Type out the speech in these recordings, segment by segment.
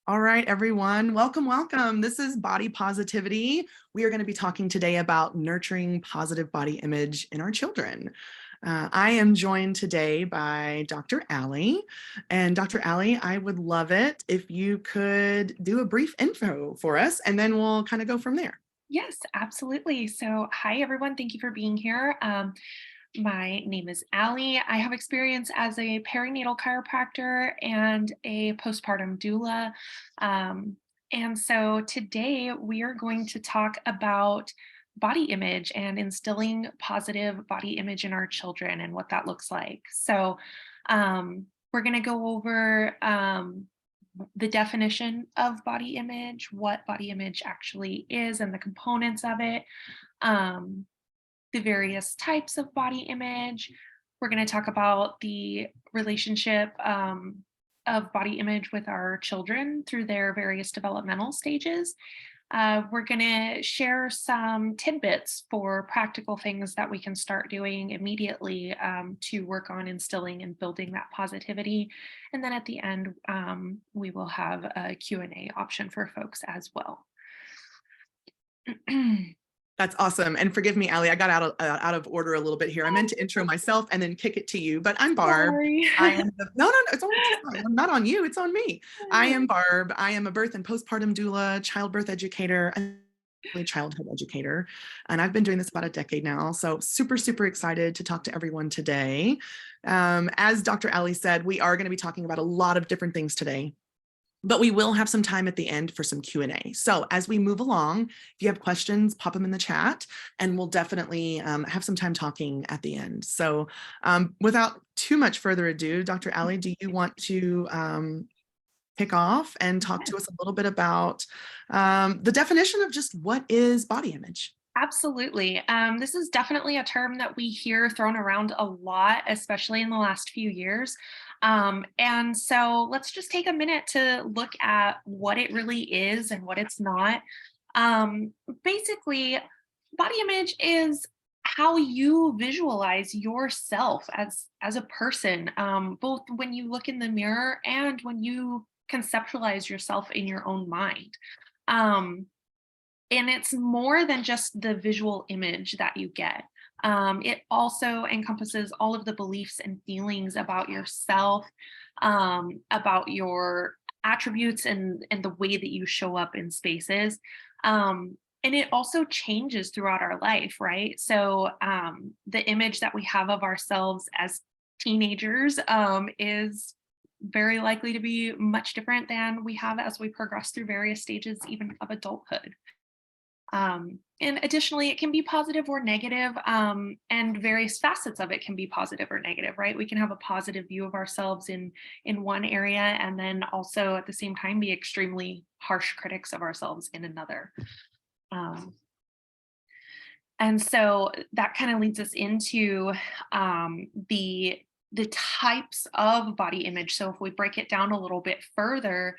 All right, everyone. Welcome, welcome. This is Body Positivity. We are going to be talking today about nurturing positive body image in our children. I am joined today by Dr. Allie. And Dr. Allie, I would love it if you could do a brief intro for us, and then we'll kind of go from there. Yes, absolutely. So, hi everyone. Thank you for being here. My name is Allie. I have experience as a perinatal chiropractor and a postpartum doula. Um, and so today we are going to talk about body image and instilling positive body image in our children and what that looks like. So, we're going to go over the definition of body image, what body image actually is, and the components of it. Um, the various types of body image. We're going to talk about the relationship of body image with our children through their various developmental stages. We're going to share some tidbits for practical things that we can start doing immediately to work on instilling and building that positivity. And then at the end, we will have a Q&A option for folks as well. That's awesome. And forgive me, Allie, I got out of order a little bit here. I meant to intro myself and then kick it to you, but I'm Barb. Sorry. No, it's not on you. It's on me. I am Barb. I am a birth and postpartum doula, childbirth educator, and childhood educator. And I've been doing this about a decade now. So super, super excited to talk to everyone today. As Dr. Allie said, we are going to be talking about a lot of different things today. But we will have some time at the end for some Q&A. So as we move along, if you have questions, pop them in the chat, and we'll definitely have some time talking at the end. So without too much further ado, Dr. Allie, do you want to kick off and talk to us a little bit about the definition of just what is body image? Absolutely. This is definitely a term that we hear thrown around a lot, especially in the last few years. And so let's just take a minute to look at what it really is and what it's not. Basically, body image is how you visualize yourself as a person, both when you look in the mirror and when you conceptualize yourself in your own mind. Um, and it's more than just the visual image that you get. It also encompasses all of the beliefs and feelings about yourself, about your attributes and the way that you show up in spaces. And it also changes throughout our life, right? So the image that we have of ourselves as teenagers is very likely to be much different than we have as we progress through various stages, even of adulthood. And additionally, it can be positive or negative, and various facets of it can be positive or negative, right? We can have a positive view of ourselves in one area, and then also at the same time be extremely harsh critics of ourselves in another. And so that kind of leads us into the types of body image. So if we break it down a little bit further,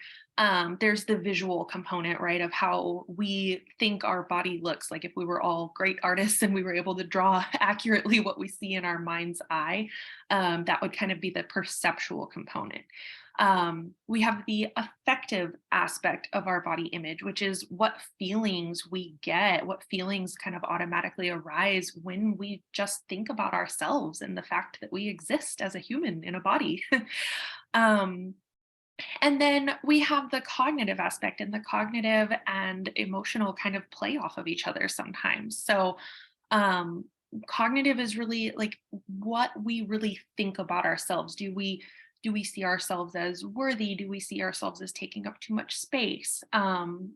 there's the visual component, right, of how we think our body looks. Like if we were all great artists and we were able to draw accurately what we see in our mind's eye, that would kind of be the perceptual component. We have the affective aspect of our body image, which is what feelings we get, what feelings kind of automatically arise when we just think about ourselves and the fact that we exist as a human in a body. um, and then we have the cognitive aspect, and the cognitive and emotional kind of play off of each other sometimes. So um, cognitive is really like what we really think about ourselves. Do we see ourselves as worthy? Do we see ourselves as taking up too much space?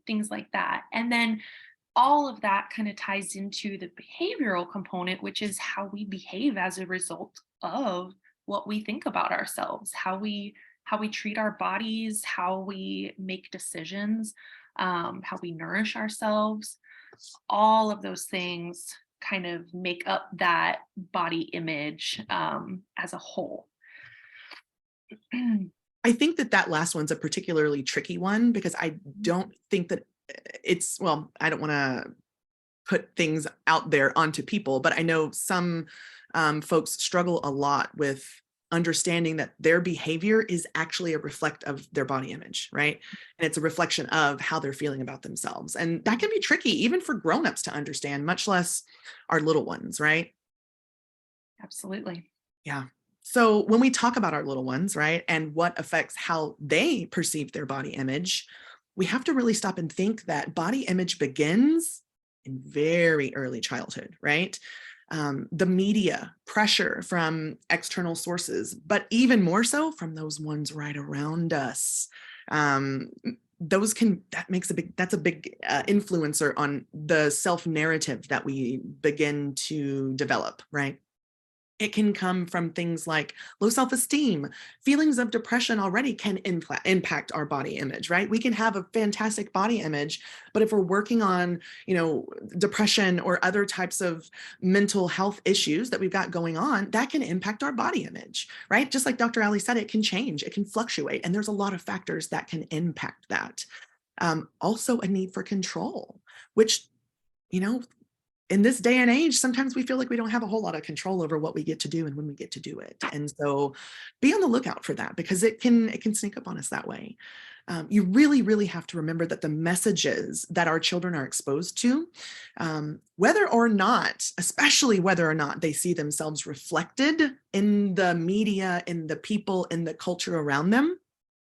Things like that. And then all of that kind of ties into the behavioral component, which is how we behave as a result of what we think about ourselves, how we treat our bodies, how we make decisions, how we nourish ourselves. All of those things kind of make up that body image as a whole. I think that last one's a particularly tricky one because I don't think that well, I don't want to put things out there onto people, but I know some folks struggle a lot with understanding that their behavior is actually a reflect of their body image, right? And it's a reflection of how they're feeling about themselves. And that can be tricky, even for grown-ups to understand, much less our little ones, right? Absolutely. Yeah. So when we talk about our little ones, right, and what affects how they perceive their body image, we have to really stop and think that body image begins in very early childhood, right? The media pressure from external sources, but even more so from those ones right around us. Um, that's a big influencer on the self narrative that we begin to develop, right? It can come from things like low self-esteem. Feelings of depression already can impact our body image, right? We can have a fantastic body image, but if we're working on, depression or other types of mental health issues that we've got going on, that can impact our body image, right? Just like Dr. Ali said, it can change, it can fluctuate, and there's a lot of factors that can impact that. Also, a need for control, which, you know, in this day and age, sometimes we feel like we don't have a whole lot of control over what we get to do and when we get to do it. And so be on the lookout for that, because it can sneak up on us that way. You really, really have to remember that the messages that our children are exposed to, whether or not, especially whether or not they see themselves reflected in the media, in the people, in the culture around them,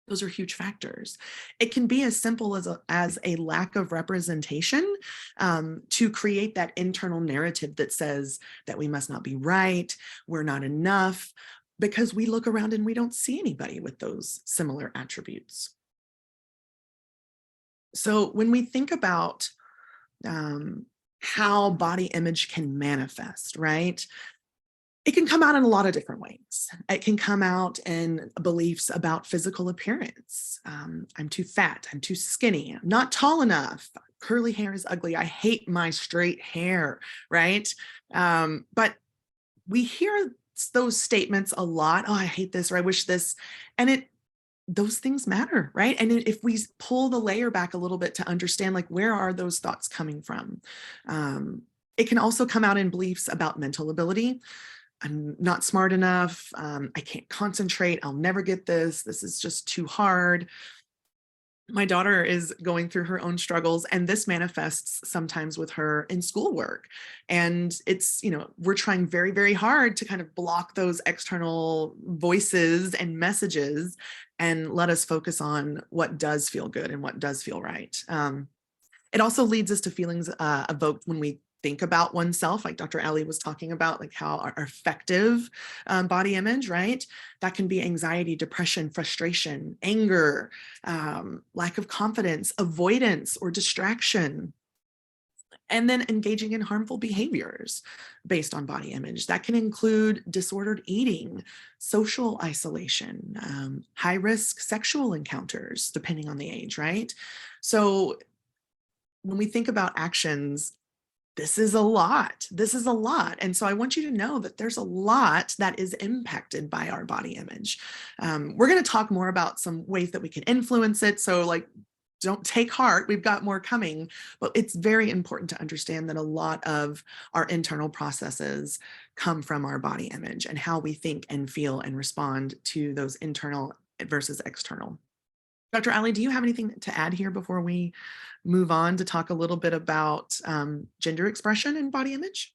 those are huge factors. It can be as simple as a lack of representation, to create that internal narrative that says that we must not be right, we're not enough, because we look around and we don't see anybody with those similar attributes. So when we think about how body image can manifest, right? It can come out in a lot of different ways. It can come out in beliefs about physical appearance. I'm too fat. I'm too skinny. I'm not tall enough. Curly hair is ugly. I hate my straight hair, right? But we hear those statements a lot. Oh, I hate this, or I wish this. And those things matter, right? And if we pull the layer back a little bit to understand, like, where are those thoughts coming from? It can also come out in beliefs about mental ability. I'm not smart enough. I can't concentrate. I'll never get this. This is just too hard. My daughter is going through her own struggles, and this manifests sometimes with her in schoolwork. And it's, we're trying very, very hard to kind of block those external voices and messages and let us focus on what does feel good and what does feel right. It also leads us to feelings evoked when we think about oneself, like Dr. Ali was talking about, like how our effective body image, right? That can be anxiety, depression, frustration, anger, lack of confidence, avoidance, or distraction. And then engaging in harmful behaviors based on body image. That can include disordered eating, social isolation, high risk sexual encounters, depending on the age, right? So when we think about actions, this is a lot. This is a lot. And so I want you to know that there's a lot that is impacted by our body image. We're going to talk more about some ways that we can influence it. So, like, don't take heart. We've got more coming. But it's very important to understand that a lot of our internal processes come from our body image and how we think and feel and respond to those internal versus external. Dr. Ali, do you have anything to add here before we move on to talk a little bit about gender expression and body image?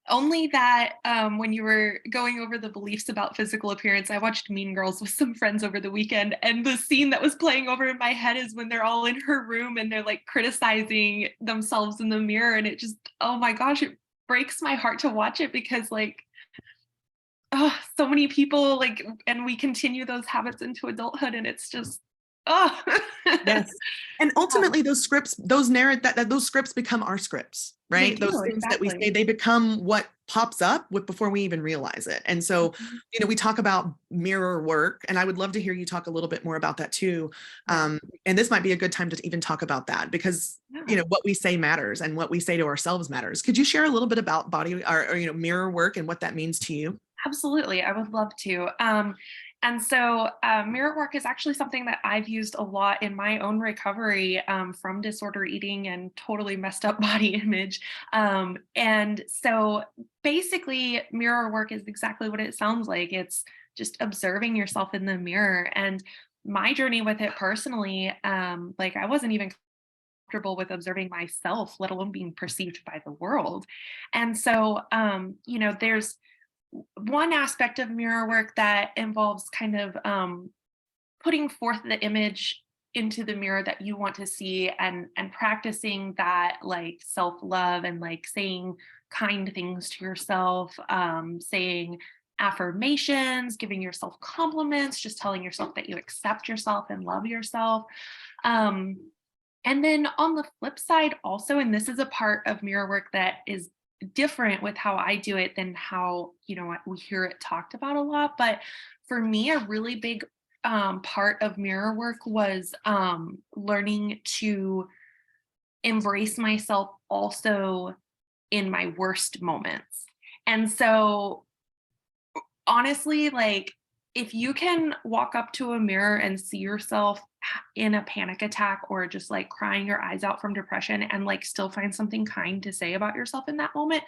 Only that when you were going over the beliefs about physical appearance, I watched Mean Girls with some friends over the weekend. And the scene that was playing over in my head is when they're all in her room and they're like criticizing themselves in the mirror. And it just, oh my gosh, it breaks my heart to watch it because, like, oh, so many people, like, and we continue those habits into adulthood. And it's just, oh, Yes. And ultimately those scripts, those scripts become our scripts, they right? Those do, things that we say, exactly. they become what pops up with before we even realize it. And so, Mhm. we talk about mirror work, and I would love to hear you talk a little bit more about that too. Yeah. And this might be a good time to even talk about that, because Yeah. what we say matters and what we say to ourselves matters. Could you share a little bit about body or mirror work and what that means to you? Absolutely, I would love to. And so, mirror work is actually something that I've used a lot in my own recovery from disorder eating and totally messed up body image. And so, basically, mirror work is exactly what it sounds like. It's just observing yourself in the mirror. And my journey with it personally, like I wasn't even comfortable with observing myself, let alone being perceived by the world. And so, there's one aspect of mirror work that involves kind of putting forth the image into the mirror that you want to see, and practicing that like self-love, and like saying kind things to yourself, saying affirmations, giving yourself compliments, just telling yourself that you accept yourself and love yourself. um, and then on the flip side also, and this is a part of mirror work that is different with how I do it than how, we hear it talked about a lot. But for me, a really big part of mirror work was learning to embrace myself also in my worst moments. And so honestly, like, if you can walk up to a mirror and see yourself in a panic attack, or just like crying your eyes out from depression, and like still find something kind to say about yourself in that moment,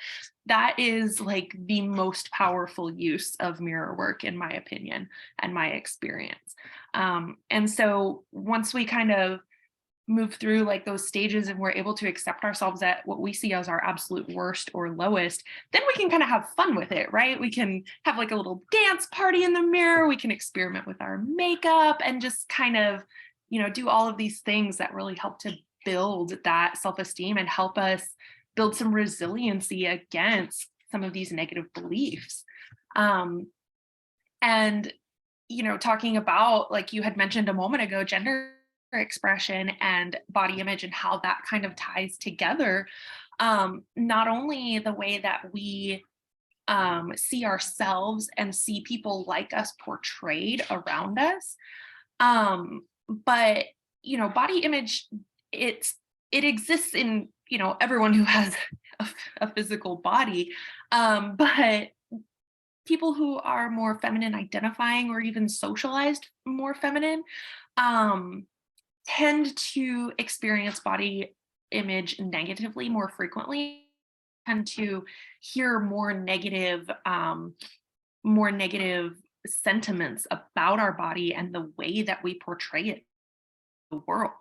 that is like the most powerful use of mirror work, in my opinion and my experience. And so once we kind of move through like those stages, and we're able to accept ourselves at what we see as our absolute worst or lowest, then we can kind of have fun with it, right? We can have like a little dance party in the mirror, we can experiment with our makeup, and just kind of, do all of these things that really help to build that self-esteem and help us build some resiliency against some of these negative beliefs. And talking about, like you had mentioned a moment ago, gender expression and body image, and how that kind of ties together. Not only the way that we see ourselves and see people like us portrayed around us, but body image, it exists in everyone who has a physical body, but people who are more feminine identifying, or even socialized more feminine, um, tend to experience body image negatively more frequently, tend to hear more negative sentiments about our body and the way that we portray it in the world.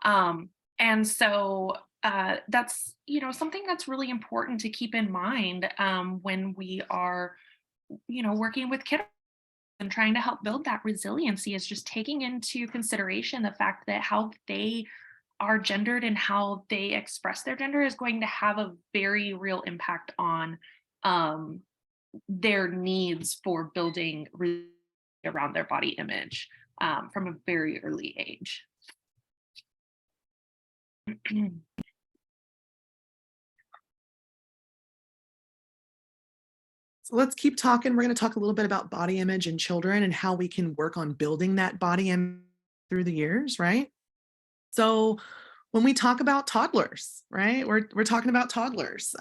And so that's something that's really important to keep in mind when we are working with kids and trying to help build that resiliency, is just taking into consideration the fact that how they are gendered and how they express their gender is going to have a very real impact on um, their needs for building around their body image from a very early age. So let's keep talking. We're going to talk a little bit about body image in children and how we can work on building that body image through the years, right? So when we talk about toddlers, right, we're talking about toddlers.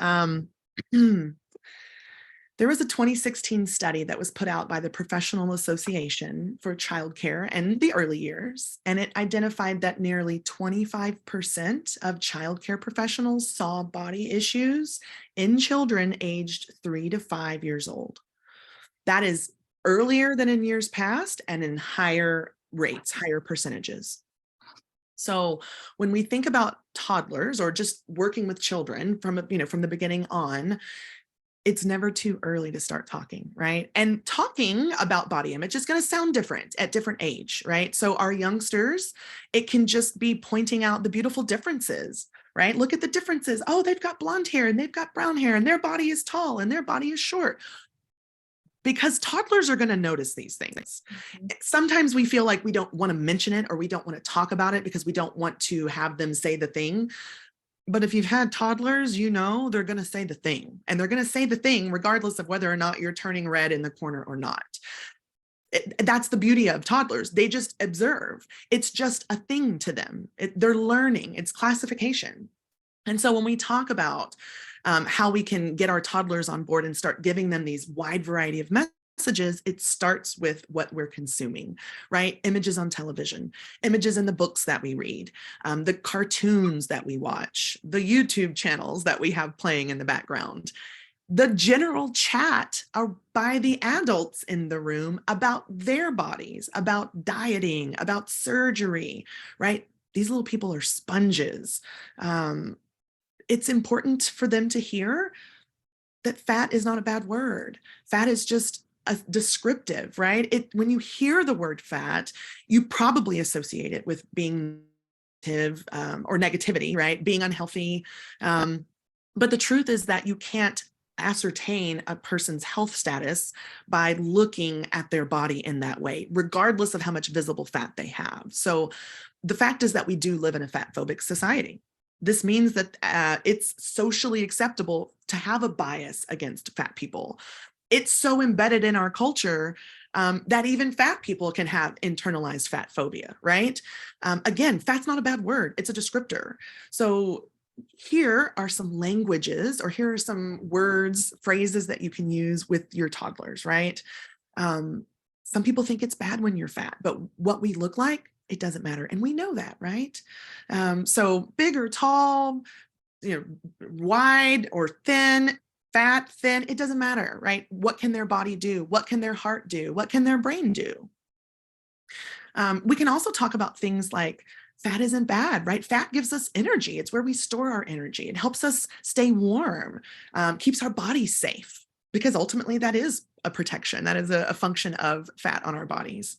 There was a 2016 study that was put out by the Professional Association for Childcare and the Early Years, and it identified that nearly 25% of childcare professionals saw body issues in children aged 3 to 5 years old. That is earlier than in years past and in higher rates, higher percentages. So when we think about toddlers, or just working with children from the beginning on, it's never too early to start talking, right? And talking about body image is going to sound different at different age, right? So our youngsters, it can just be pointing out the beautiful differences, right? Look at the differences. Oh, they've got blonde hair and they've got brown hair and their body is tall and their body is short. Because toddlers are going to notice these things. Sometimes we feel like we don't want to mention it, or we don't want to talk about it because we don't want to have them say the thing. But if you've had toddlers, they're going to say the thing, and they're going to say the thing regardless of whether or not you're turning red in the corner or not. That's the beauty of toddlers. They just observe. It's just a thing to them. They're learning. It's classification. And so when we talk about how we can get our toddlers on board and start giving them these wide variety of messages, it starts with what we're consuming, right? Images on television, images in the books that we read, the cartoons that we watch, the YouTube channels that we have playing in the background. the general chat by the adults in the room about their bodies, about dieting, about surgery, right? These little people are sponges. It's important for them to hear that fat is not a bad word. Fat is just a descriptive, right? When you hear the word fat, you probably associate it with being negative, or negativity, right? Being unhealthy. But the truth is that you can't ascertain a person's health status by looking at their body in that way, regardless of how much visible fat they have. So the fact is that we do live in a fat phobic society. This means that it's socially acceptable to have a bias against fat people. It's so embedded in our culture that even fat people can have internalized fat phobia, right? Again, fat's not a bad word, it's a descriptor. So here are some languages, or here are some words, phrases that you can use with your toddlers, right? Some people think it's bad when you're fat, but what we look like, it doesn't matter. And we know that, right? So big or tall, wide or thin, fat, thin, it doesn't matter, right? What can their body do? What can their heart do? What can their brain do? We can also talk about things like fat isn't bad, right? Fat gives us energy. It's where we store our energy. It helps us stay warm, keeps our body safe, because ultimately that is a protection. That is a function of fat on our bodies.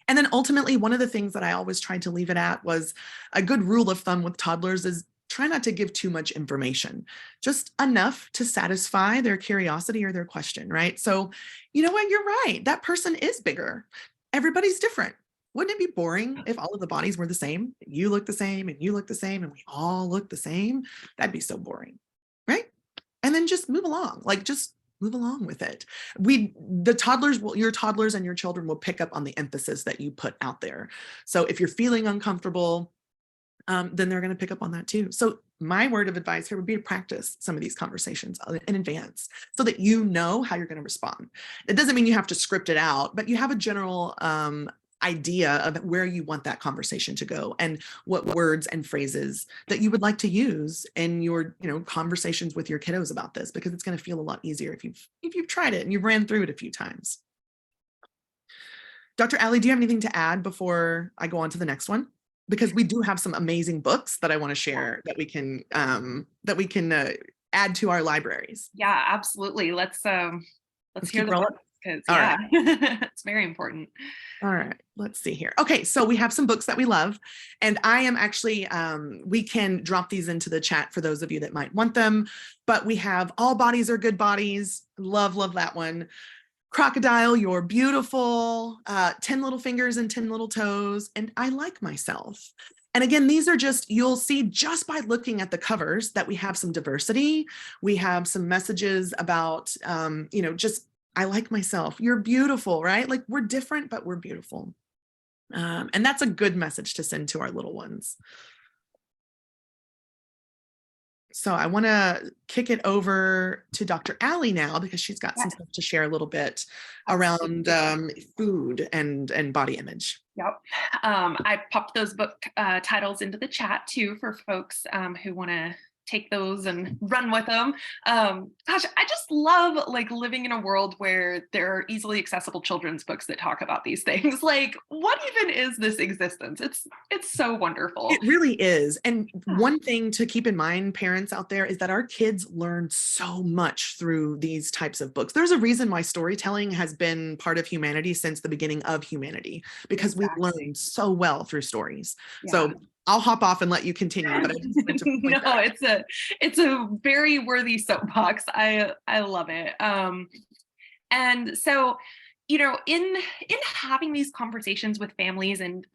And then ultimately, one of the things that I always tried to leave it at was a good rule of thumb with toddlers is try not to give too much information, just enough to satisfy their curiosity or their question, right? So, you know what, you're right. That person is bigger. Everybody's different. Wouldn't it be boring if all of the bodies were the same? You look the same and you look the same and we all look the same? That'd be so boring, right? And then just move along, like just move along with it. Your toddlers and your children will pick up on the emphasis that you put out there. So if you're feeling uncomfortable, then they're going to pick up on that too. So my word of advice here would be to practice some of these conversations in advance so that you know how you're going to respond. It doesn't mean you have to script it out, but you have a general idea of where you want that conversation to go and what words and phrases that you would like to use in your conversations with your kiddos about this, because it's going to feel a lot easier if you've tried it and you've ran through it a few times. Dr. Ali, do you have anything to add before I go on to the next one? Because we do have some amazing books that I want to share that we can add to our libraries. Yeah, absolutely. Let's hear the books, because right. it's very important. All right, let's see here. Okay, so we have some books that we love, and I am actually, we can drop these into the chat for those of you that might want them, but we have All Bodies Are Good Bodies. Love that one. Crocodile, You're Beautiful, 10 Little Fingers and 10 Little Toes, and I Like Myself. And again, these are you'll see just by looking at the covers that we have some diversity. We have some messages about, just I like myself. You're beautiful, right? Like we're different, but we're beautiful. And that's a good message to send to our little ones. So I want to kick it over to Dr. Ali now, because she's got some stuff to share a little bit around food and body image. Yep. I popped those book titles into the chat too for folks who want to take those and run with them. Gosh, I just love living in a world where there are easily accessible children's books that talk about these things. Like, what even is this existence? It's so wonderful. It really is. And one thing to keep in mind, parents out there, is that our kids learn so much through these types of books. There's a reason why storytelling has been part of humanity since the beginning of humanity, because we've learned so well through stories. Yeah. So I'll hop off and let you continue, but I just wanted to point that. It's a very worthy soapbox. I love it. And so, in having these conversations with families, and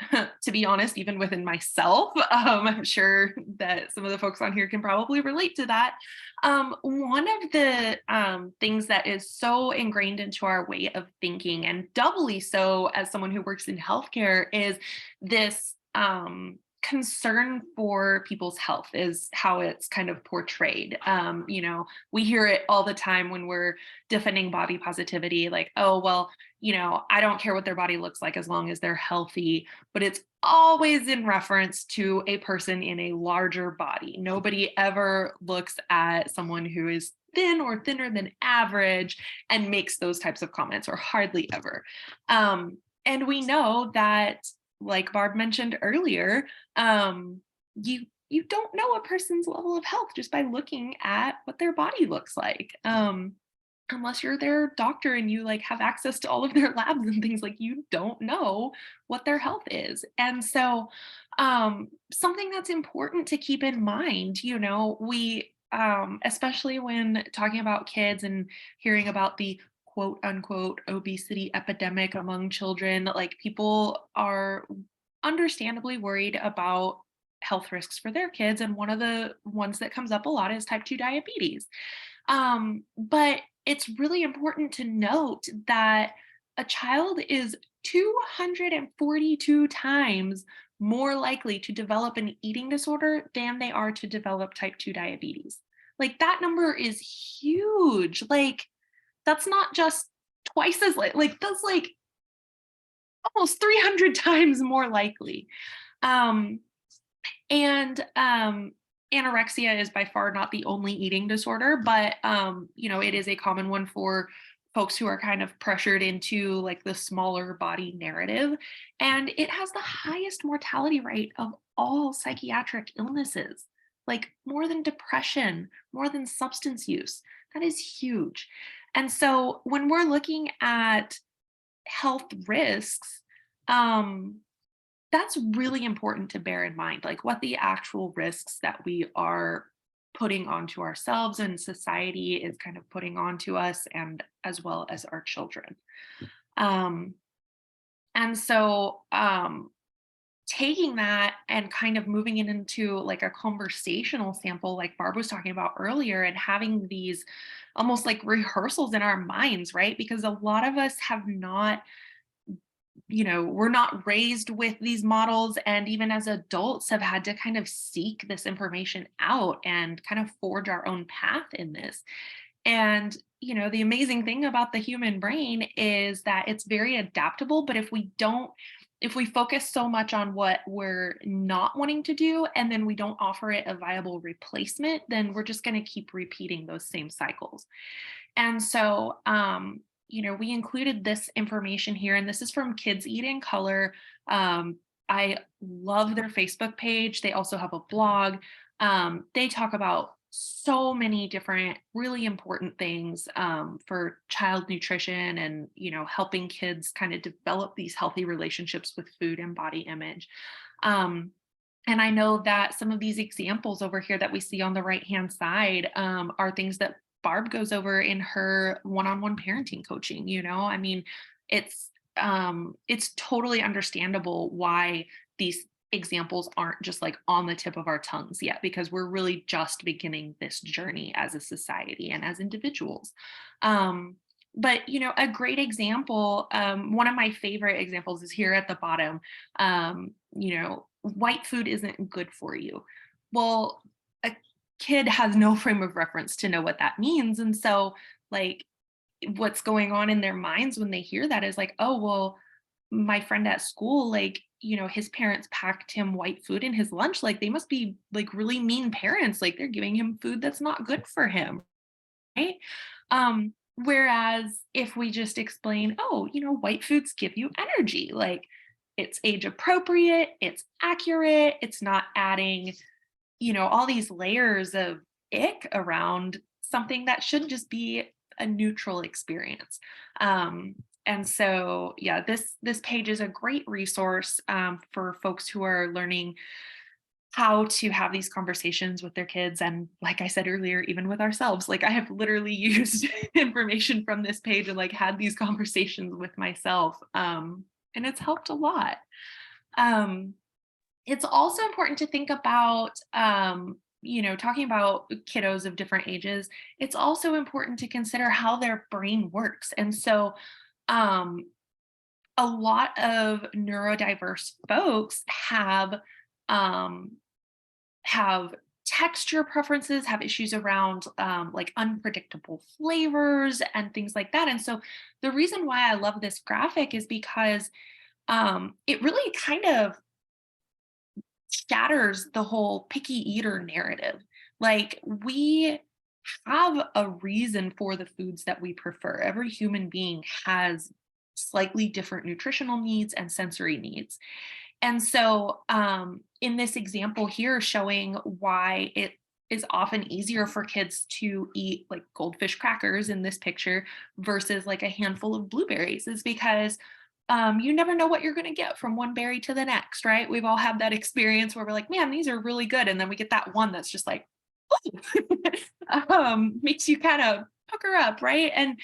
to be honest, even within myself, I'm sure that some of the folks on here can probably relate to that. One of the things that is so ingrained into our way of thinking, and doubly so as someone who works in healthcare, is this concern for people's health, is how it's kind of portrayed. We hear it all the time when we're defending body positivity, like, oh, well, I don't care what their body looks like as long as they're healthy, but it's always in reference to a person in a larger body. Nobody ever looks at someone who is thin or thinner than average, and makes those types of comments, or hardly ever. And we know that, like Barb mentioned earlier, you don't know a person's level of health just by looking at what their body looks like. Unless you're their doctor and you like have access to all of their labs and things, like you don't know what their health is. And so something that's important to keep in mind, we especially when talking about kids and hearing about the quote unquote obesity epidemic among children, like people are understandably worried about health risks for their kids, and one of the ones that comes up a lot is type 2 diabetes. But it's really important to note that a child is 242 times more likely to develop an eating disorder than they are to develop type 2 diabetes. Like that number is huge. Like that's not just twice as like that's like almost 300 times more likely. Um, and anorexia is by far not the only eating disorder, but it is a common one for folks who are kind of pressured into like the smaller body narrative. And it has the highest mortality rate of all psychiatric illnesses, like more than depression, more than substance use. That is huge. And so when we're looking at health risks, um, that's really important to bear in mind, like what the actual risks that we are putting onto ourselves and society is kind of putting onto us, and as well as our children. Um, and so taking that and kind of moving it into like a conversational sample, like Barb was talking about earlier, and having these almost like rehearsals in our minds, right? Because a lot of us have not, we're not raised with these models, and even as adults have had to kind of seek this information out and kind of forge our own path in this. And the amazing thing about the human brain is that it's very adaptable, but if we focus so much on what we're not wanting to do and then we don't offer it a viable replacement, then we're just going to keep repeating those same cycles. And so, we included this information here, and this is from Kids Eat in Color. I love their Facebook page. They also have a blog. They talk about so many different really important things for child nutrition and, helping kids kind of develop these healthy relationships with food and body image. Um, and I know that some of these examples over here that we see on the right-hand side are things that Barb goes over in her one-on-one parenting coaching. I mean, it's totally understandable why these examples aren't just like on the tip of our tongues yet, because we're really just beginning this journey as a society and as individuals. But a great example, one of my favorite examples is here at the bottom. White food isn't good for you. Well, a kid has no frame of reference to know what that means. And so, like, what's going on in their minds when they hear that is like, oh, well, my friend at school, like, his parents packed him white food in his lunch. Like, they must be like really mean parents. Like, they're giving him food that's not good for him. Right. Whereas if we just explain, oh, white foods give you energy, like it's age appropriate, it's accurate, it's not adding, all these layers of ick around something that should just be a neutral experience. And so, yeah, this page is a great resource for folks who are learning how to have these conversations with their kids. And like I said earlier, even with ourselves, like I have literally used information from this page and like had these conversations with myself. And it's helped a lot. It's also important to think about, talking about kiddos of different ages, it's also important to consider how their brain works. And so, um, a lot of neurodiverse folks um, have texture preferences, have issues around like unpredictable flavors and things like that. And so the reason why I love this graphic is because it really kind of shatters the whole picky eater narrative. Like have a reason for the foods that we prefer. Every human being has slightly different nutritional needs and sensory needs. And so, in this example here, showing why it is often easier for kids to eat like goldfish crackers in this picture versus like a handful of blueberries is because you never know what you're going to get from one berry to the next, right? We've all had that experience where we're like, man, these are really good. And then we get that one that's just like, makes you kind of pucker up, right? And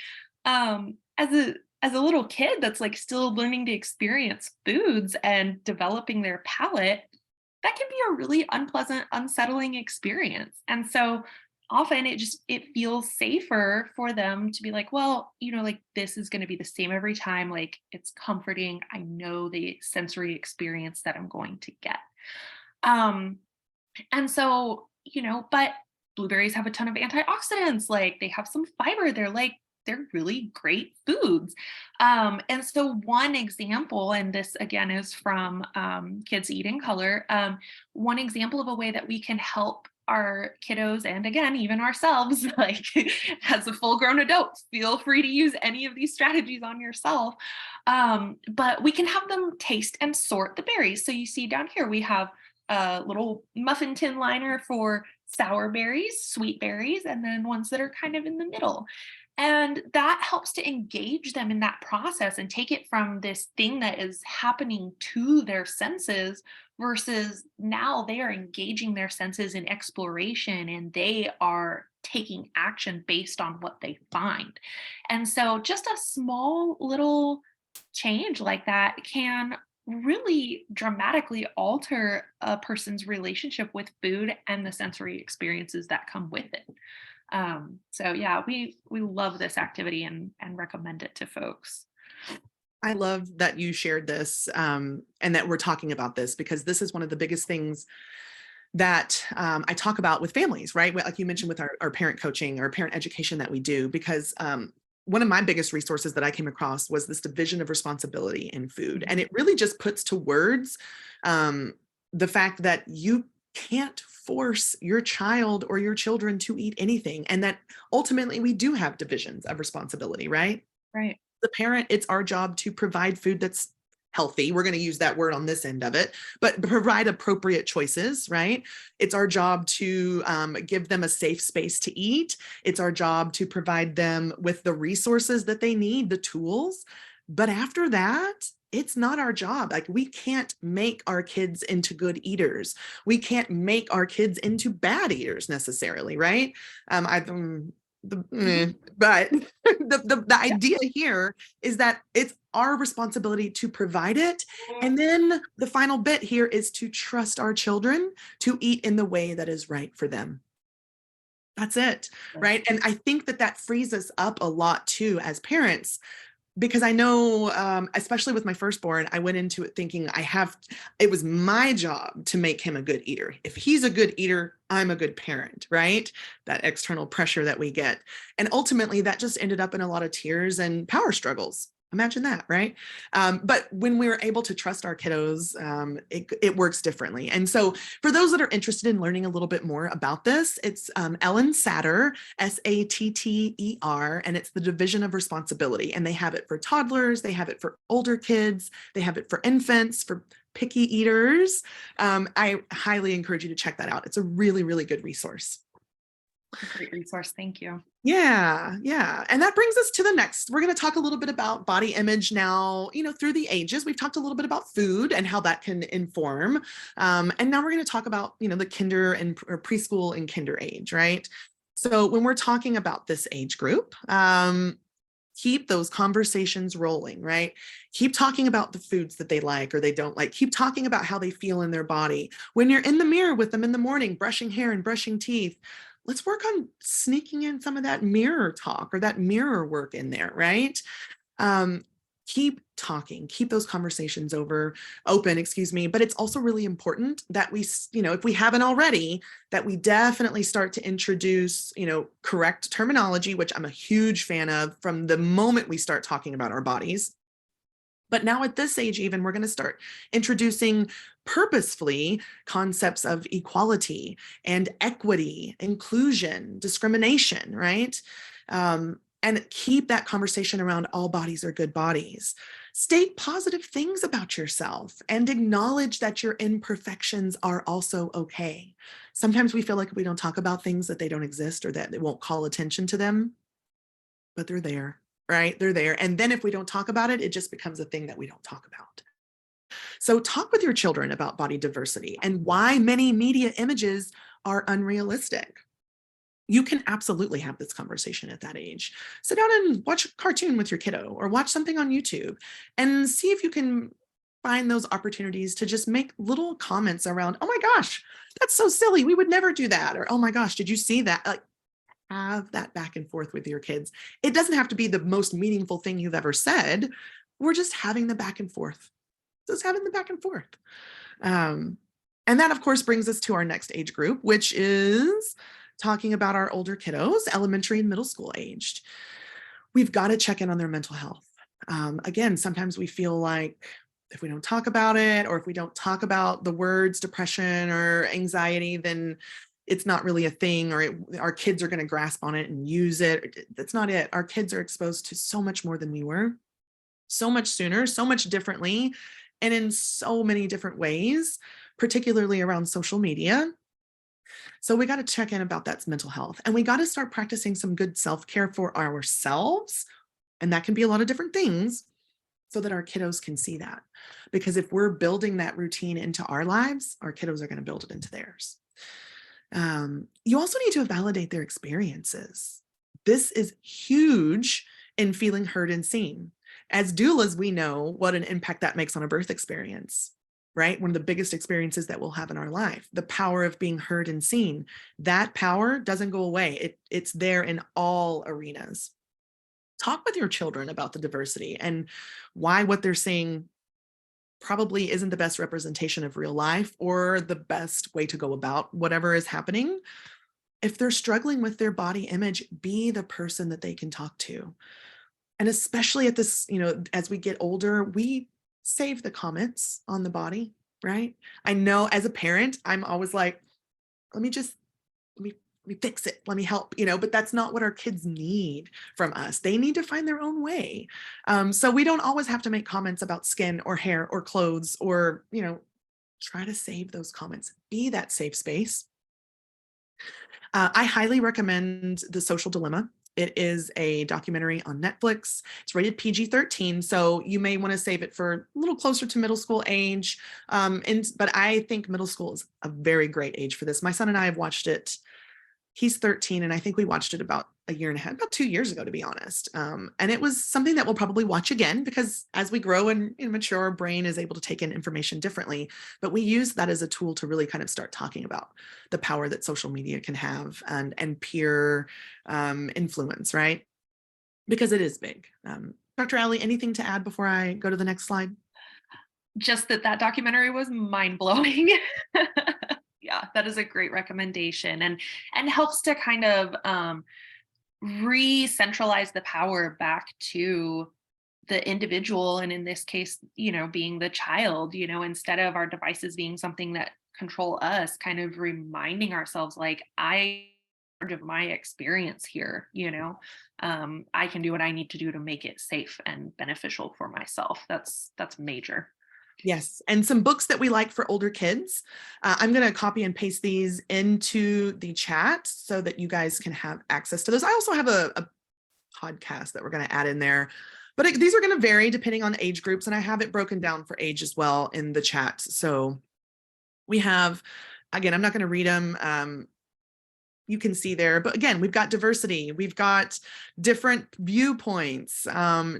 as a little kid that's like still learning to experience foods and developing their palate, that can be a really unpleasant, unsettling experience. And so often it feels safer for them to be like, well, like this is going to be the same every time. Like it's comforting. I know the sensory experience that I'm going to get. Um, and so, but blueberries have a ton of antioxidants, like they have some fiber. They're really great foods. And so one example, and this again is from Kids Eat in Color, one example of a way that we can help our kiddos and again, even ourselves, like as a full grown adult, feel free to use any of these strategies on yourself. But we can have them taste and sort the berries. So you see down here, we have a little muffin tin liner for sour berries, sweet berries, and then ones that are kind of in the middle. And that helps to engage them in that process and take it from this thing that is happening to their senses versus now they are engaging their senses in exploration and they are taking action based on what they find. And so just a small little change like that can really dramatically alter a person's relationship with food and the sensory experiences that come with it. So yeah, we love this activity and recommend it to folks. I love that you shared this and that we're talking about this because this is one of the biggest things that I talk about with families, right? Like you mentioned with our parent coaching or parent education that we do, because one of my biggest resources that I came across was this division of responsibility in food. And it really just puts to words the fact that you can't force your child or your children to eat anything. And that ultimately we do have divisions of responsibility, right? Right. The parent, it's our job to provide food that's healthy. We're going to use that word on this end of it, but provide appropriate choices, right? It's our job to give them a safe space to eat. It's our job to provide them with the resources that they need, the tools. But after that, it's not our job. Like we can't make our kids into good eaters. We can't make our kids into bad eaters necessarily, right? But the Yeah. idea here is that it's our responsibility to provide it. And then the final bit here is to trust our children to eat in the way that is right for them. That's it, right? And I think that frees us up a lot too as parents because I know, especially with my firstborn, I went into it thinking it was my job to make him a good eater. If he's a good eater, I'm a good parent, right? That external pressure that we get. And ultimately that just ended up in a lot of tears and power struggles. Imagine that, right? But when we were able to trust our kiddos, it works differently. And so for those that are interested in learning a little bit more about this, it's Ellen Satter, Satter, and it's the division of responsibility. And they have it for toddlers, they have it for older kids, they have it for infants, for picky eaters. I highly encourage you to check that out. It's a really, really good resource. Great resource. Thank you. Yeah, yeah. And that brings us to the next. We're going to talk a little bit about body image now, through the ages. We've talked a little bit about food and how that can inform. And now we're going to talk about, the kinder and or preschool and kinder age, right? So when we're talking about this age group, keep those conversations rolling, right? Keep talking about the foods that they like or they don't like. Keep talking about how they feel in their body. When you're in the mirror with them in the morning, brushing hair and brushing teeth, let's work on sneaking in some of that mirror talk or that mirror work in there, right? Keep talking, keep those conversations open, but it's also really important that we, if we haven't already, that we definitely start to introduce, correct terminology, which I'm a huge fan of from the moment we start talking about our bodies. But now at this age, even, we're going to start introducing purposefully concepts of equality and equity, inclusion, discrimination, right? And keep that conversation around all bodies are good bodies. State positive things about yourself and acknowledge that your imperfections are also okay. Sometimes we feel like we don't talk about things that they don't exist or that they won't call attention to them, but they're there, right? They're there. And then if we don't talk about it, it just becomes a thing that we don't talk about. So talk with your children about body diversity and why many media images are unrealistic. You can absolutely have this conversation at that age. Sit down and watch a cartoon with your kiddo or watch something on YouTube and see if you can find those opportunities to just make little comments around, oh my gosh, that's so silly. We would never do that. Or, oh my gosh, did you see that? Like, have that back and forth with your kids. It doesn't have to be the most meaningful thing you've ever said. We're just having the back and forth. Just having the back and forth. And that, of course, brings us to our next age group, which is talking about our older kiddos, elementary and middle school aged. We've got to check in on their mental health. Again, sometimes we feel like if we don't talk about it, or if we don't talk about the words depression or anxiety, then it's not really a thing, or our kids are going to grasp on it and use it. That's not it. Our kids are exposed to so much more than we were, so much sooner, so much differently, and in so many different ways, particularly around social media. So we got to check in about that's mental health, and we got to start practicing some good self-care for ourselves. And that can be a lot of different things so that our kiddos can see that. Because if we're building that routine into our lives, our kiddos are going to build it into theirs. You also need to validate their experiences. This is huge in feeling heard and seen. As doulas, we know what an impact that makes on a birth experience, right? One of the biggest experiences that we'll have in our life, the power of being heard and seen. That power doesn't go away. It's there in all arenas. Talk with your children about the diversity and why what they're seeing probably isn't the best representation of real life or the best way to go about whatever is happening. If they're struggling with their body image, be the person that they can talk to. And especially at this, as we get older, we save the comments on the body, right? I know as a parent, I'm always like, let me fix it. Let me help, but that's not what our kids need from us. They need to find their own way. So we don't always have to make comments about skin or hair or clothes or, try to save those comments. Be that safe space. I highly recommend The Social Dilemma. It is a documentary on Netflix. It's rated PG-13, so you may want to save it for a little closer to middle school age. But I think middle school is a very great age for this. My son and I have watched it. He's 13, and I think we watched it about a year and a half, about 2 years ago, to be honest. And it was something that we'll probably watch again because as we grow and mature, our brain is able to take in information differently. But we use that as a tool to really kind of start talking about the power that social media can have and peer influence, right? Because it is big. Dr. Alley, anything to add before I go to the next slide? Just that documentary was mind-blowing. Yeah, that is a great recommendation and helps to kind of re-centralize the power back to the individual, and in this case, being the child, instead of our devices being something that control us, kind of reminding ourselves like, I of my experience here, I can do what I need to do to make it safe and beneficial for myself. That's major. Yes, and some books that we like for older kids. I'm going to copy and paste these into the chat so that you guys can have access to those. I also have a podcast that we're going to add in there, but these are going to vary depending on age groups, and I have it broken down for age as well in the chat. So we have, again, I'm not going to read them. You can see there, but again, we've got diversity, we've got different viewpoints,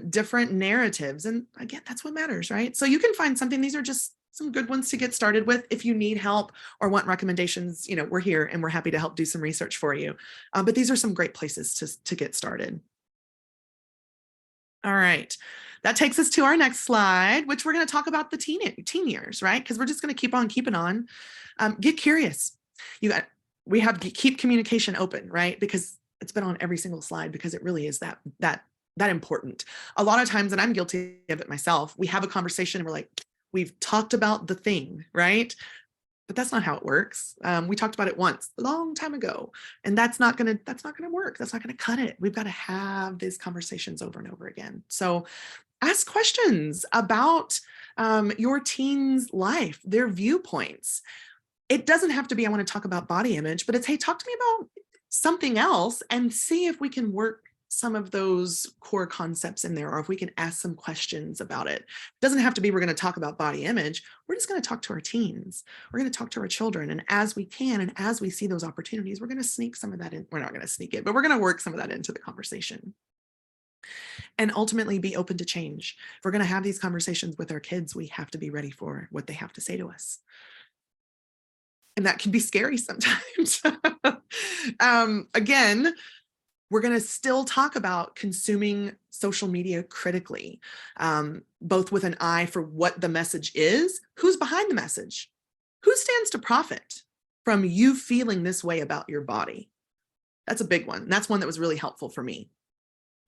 different narratives, and again, that's what matters, right? So you can find something. These are just some good ones to get started with. If you need help or want recommendations, we're here and we're happy to help do some research for you. But these are some great places to get started. All right, that takes us to our next slide, which we're going to talk about the teen years, right? Because we're just going to keep on keeping on. Get curious. We have to keep communication open, right? Because it's been on every single slide because it really is that that important. A lot of times, and I'm guilty of it myself, we have a conversation and we're like, we've talked about the thing, right? But that's not how it works. We talked about it once a long time ago, and that's not gonna work. That's not gonna cut it. We've got to have these conversations over and over again. So ask questions about your teen's life, their viewpoints. It doesn't have to be, I want to talk about body image, but it's, hey, talk to me about something else and see if we can work some of those core concepts in there, or if we can ask some questions about it. It doesn't have to be, we're going to talk about body image. We're just going to talk to our teens. We're going to talk to our children. And as we can, and as we see those opportunities, we're going to sneak some of that in. We're not going to sneak it, but we're going to work some of that into the conversation. And ultimately be open to change. If we're going to have these conversations with our kids, we have to be ready for what they have to say to us. And that can be scary sometimes. Again, we're going to still talk about consuming social media critically, both with an eye for what the message is, who's behind the message, who stands to profit from you feeling this way about your body. That's a big one. That's one that was really helpful for me,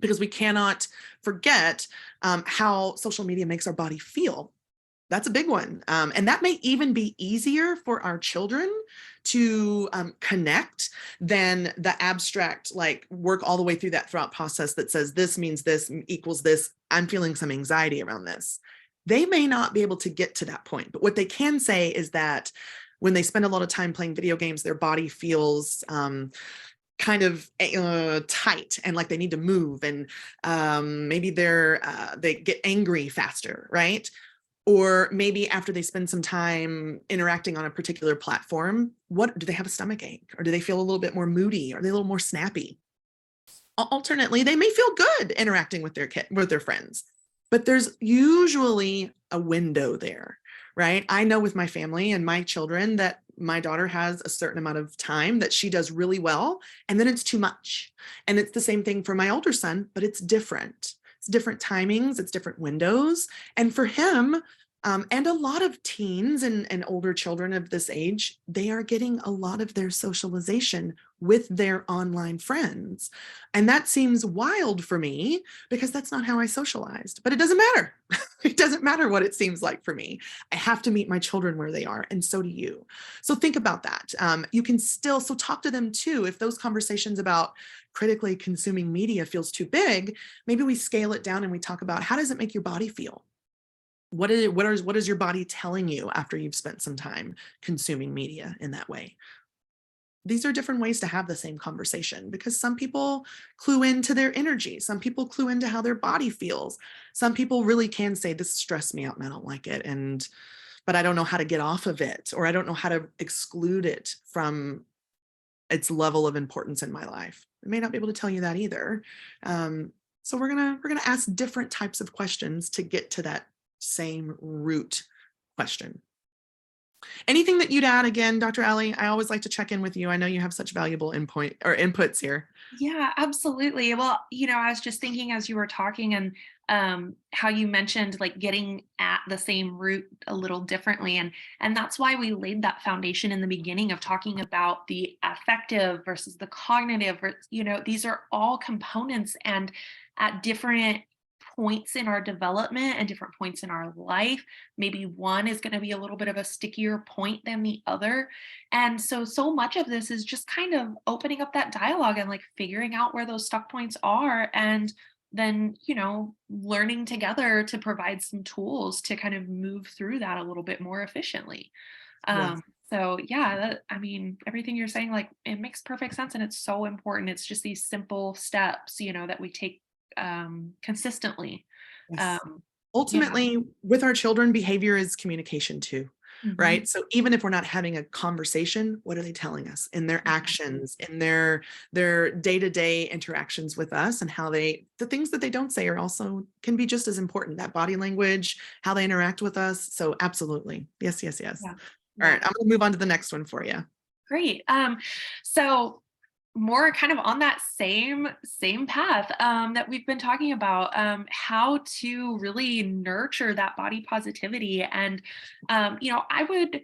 because we cannot forget how social media makes our body feel. That's a big one. And that may even be easier for our children to connect than the abstract, like work all the way through that thought process that says this means this equals this. I'm feeling some anxiety around this. They may not be able to get to that point, but what they can say is that when they spend a lot of time playing video games, their body feels kind of tight and like they need to move, and maybe they get angry faster, right? Or maybe after they spend some time interacting on a particular platform, what do they have, a stomach ache, or do they feel a little bit more moody? Are they a little more snappy? Alternately, they may feel good interacting with their friends, but there's usually a window there, right? I know with my family and my children that my daughter has a certain amount of time that she does really well, and then it's too much. And it's the same thing for my older son, but it's different. It's different timings, it's different windows. And for him, and a lot of teens and older children of this age, they are getting a lot of their socialization with their online friends. And that seems wild for me, because that's not how I socialized. But it doesn't matter. It doesn't matter what it seems like for me. I have to meet my children where they are, and so do you. So think about that. You can still, so talk to them too. If those conversations about critically consuming media feels too big, maybe we scale it down and we talk about, how does it make your body feel? What is your body telling you after you've spent some time consuming media in that way? These are different ways to have the same conversation, because some people clue into their energy. Some people clue into how their body feels. Some people really can say, this stressed me out and I don't like it. But I don't know how to get off of it, or I don't know how to exclude it from its level of importance in my life. I may not be able to tell you that either. So we're gonna ask different types of questions to get to that same root question. Anything that you'd add, again, Dr. Ali? I always like to check in with you. I know you have such valuable inputs here. Yeah, absolutely. Well, I was just thinking as you were talking, and how you mentioned like getting at the same root a little differently, and that's why we laid that foundation in the beginning of talking about the affective versus the cognitive. These are all components, and at different points in our development and different points in our life, maybe one is going to be a little bit of a stickier point than the other. And so much of this is just kind of opening up that dialogue and like figuring out where those stuck points are, and then, learning together to provide some tools to kind of move through that a little bit more efficiently. Yes. So yeah, everything you're saying, like, it makes perfect sense, and it's so important. It's just these simple steps, that we take consistently. Yes. Um, yeah. Ultimately, with our children, behavior is communication too, Mhm. right? So even if we're not having a conversation, what are they telling us in their Exactly. actions, in their day-to-day interactions with us, and how the things that they don't say are also can be just as important. That body language, how they interact with us. So absolutely. Yes, yes, yes. Yeah. All Yeah. right, I'm going to move on to the next one for you. Great. So more kind of on that same path that we've been talking about, how to really nurture that body positivity. And I would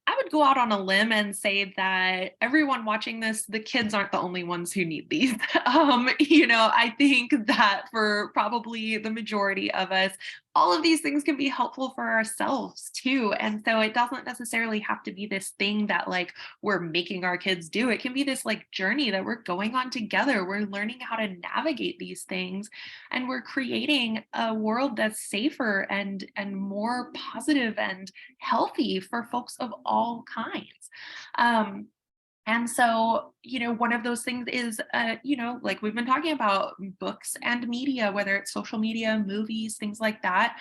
I would go out on a limb and say that everyone watching this, the kids aren't the only ones who need these. I think that for probably the majority of us, all of these things can be helpful for ourselves too. And so it doesn't necessarily have to be this thing that like we're making our kids do. It can be this like journey that we're going on together. We're learning how to navigate these things, and we're creating a world that's safer and more positive and healthy for folks of all kinds. And so, one of those things is, like we've been talking about, books and media, whether it's social media, movies, things like that.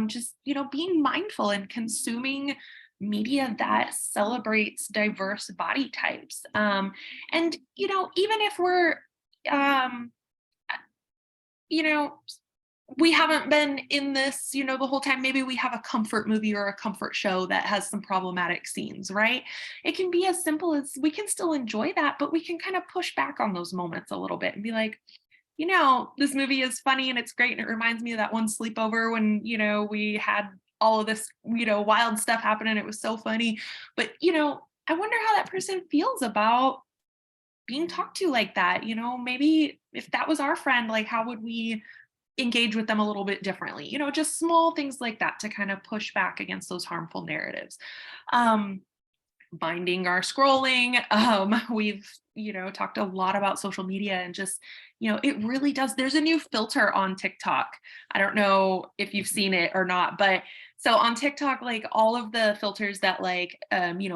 Just, being mindful and consuming media that celebrates diverse body types. And, even if we're, um, you know, we haven't been in this, the whole time. Maybe we have a comfort movie or a comfort show that has some problematic scenes, right? It can be as simple as we can still enjoy that, but we can kind of push back on those moments a little bit and be like, this movie is funny and it's great. And it reminds me of that one sleepover when, we had all of this, wild stuff happen and it was so funny. But, I wonder how that person feels about being talked to like that. Maybe if that was our friend, like how would we engage with them a little bit differently, just small things like that to kind of push back against those harmful narratives. um Binding our scrolling. We've, talked a lot about social media and just, it really does. There's a new filter on TikTok. I don't know if you've seen it or not, but so on TikTok, like all of the filters that like,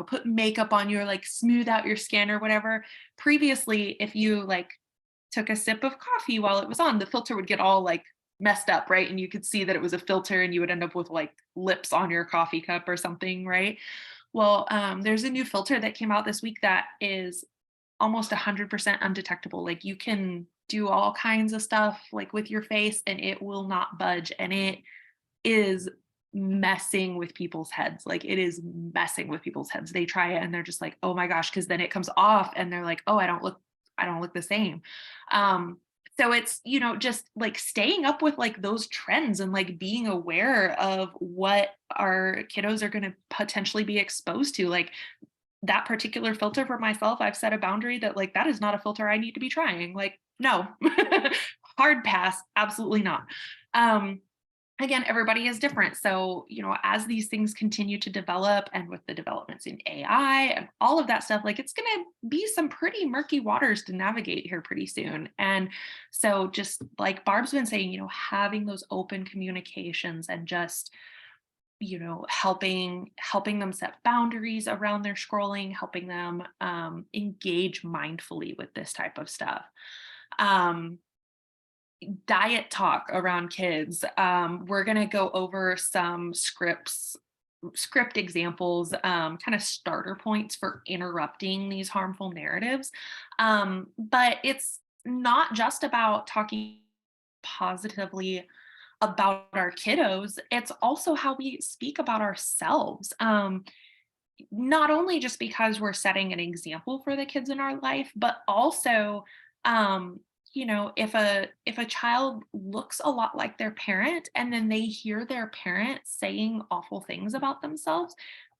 put makeup on you or like smooth out your skin or whatever. Previously, if you like took a sip of coffee while it was on, the filter would get all like messed up, right? And you could see that it was a filter and you would end up with like lips on your coffee cup or something, right? Well, there's a new filter that came out this week that is almost 100% undetectable. Like you can do all kinds of stuff like with your face and it will not budge. And it is messing with people's heads. Like it is messing with people's heads. They try it and they're just like, oh my gosh, because then it comes off and they're like, oh, I don't look the same. Um, so it's, just like staying up with like those trends and like being aware of what our kiddos are going to potentially be exposed to. Like that particular filter for myself, I've set a boundary that like that is not a filter I need to be trying. Like, no, hard pass, absolutely not. Um, Again, everybody is different. So, as these things continue to develop and with the developments in AI and all of that stuff, like it's going to be some pretty murky waters to navigate here pretty soon. And so, just like Barb's been saying, having those open communications and just, helping them set boundaries around their scrolling, helping them engage mindfully with this type of stuff. Um, Diet talk around kids. We're going to go over some script examples, kind of starter points for interrupting these harmful narratives. But it's not just about talking positively about our kiddos, it's also how we speak about ourselves. Not only just because we're setting an example for the kids in our life, but also, um, if a child looks a lot like their parent and then they hear their parent saying awful things about themselves,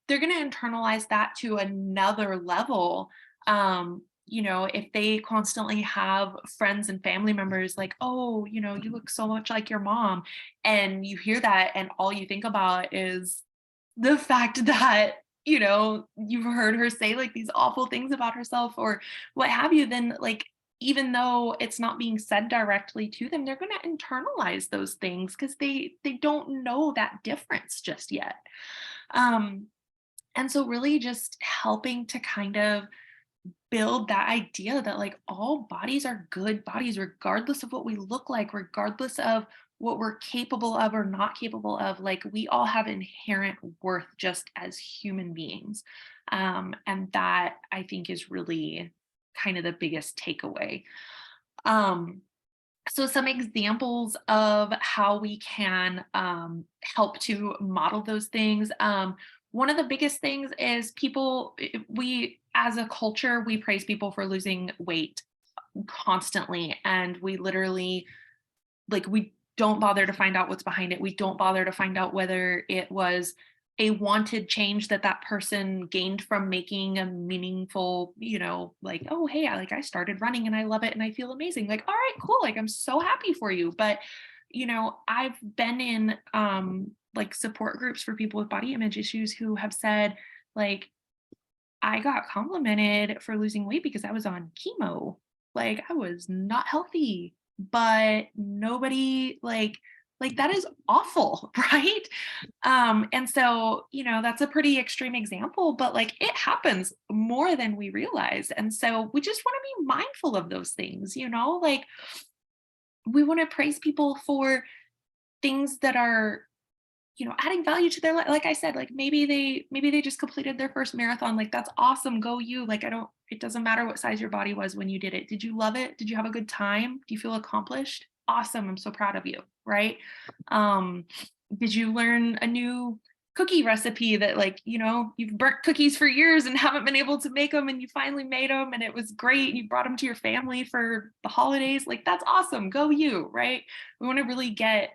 they're going to internalize that to another level. If they constantly have friends and family members like, oh, you look so much like your mom, and you hear that and all you think about is the fact that you've heard her say like these awful things about herself or what have you, then like even though it's not being said directly to them, they're going to internalize those things because they don't know that difference just yet. um and so really just helping to kind of build that idea that like all bodies are good bodies regardless of what we look like, regardless of what we're capable of or not capable of. Like we all have inherent worth just as human beings. And that I think is really kind of the biggest takeaway. um, so some examples of how we can help to model those things. One of the biggest things is we as a culture, we praise people for losing weight constantly. And we literally, like, we don't bother to find out what's behind it. We don't bother to find out whether it was a wanted change that that person gained from making a meaningful, like, oh, hey, I started running and I love it and I feel amazing. Like, all right, cool. Like, I'm so happy for you. But, I've been in like support groups for people with body image issues who have said, like, I got complimented for losing weight because I was on chemo. Like, I was not healthy, but nobody like that is awful, right? And so, that's a pretty extreme example, but like it happens more than we realize. And so we just want to be mindful of those things, like we want to praise people for things that are adding value to their life. Like I said, like maybe they just completed their first marathon. Like that's awesome. Go you. Like it doesn't matter what size your body was when you did it. Did you love it? Did you have a good time? Do you feel accomplished? Awesome. I'm so proud of you. Right. Um, did you learn a new cookie recipe that like, you've burnt cookies for years and haven't been able to make them and you finally made them and it was great. You brought them to your family for the holidays. Like that's awesome. Go you. Right. We want to really get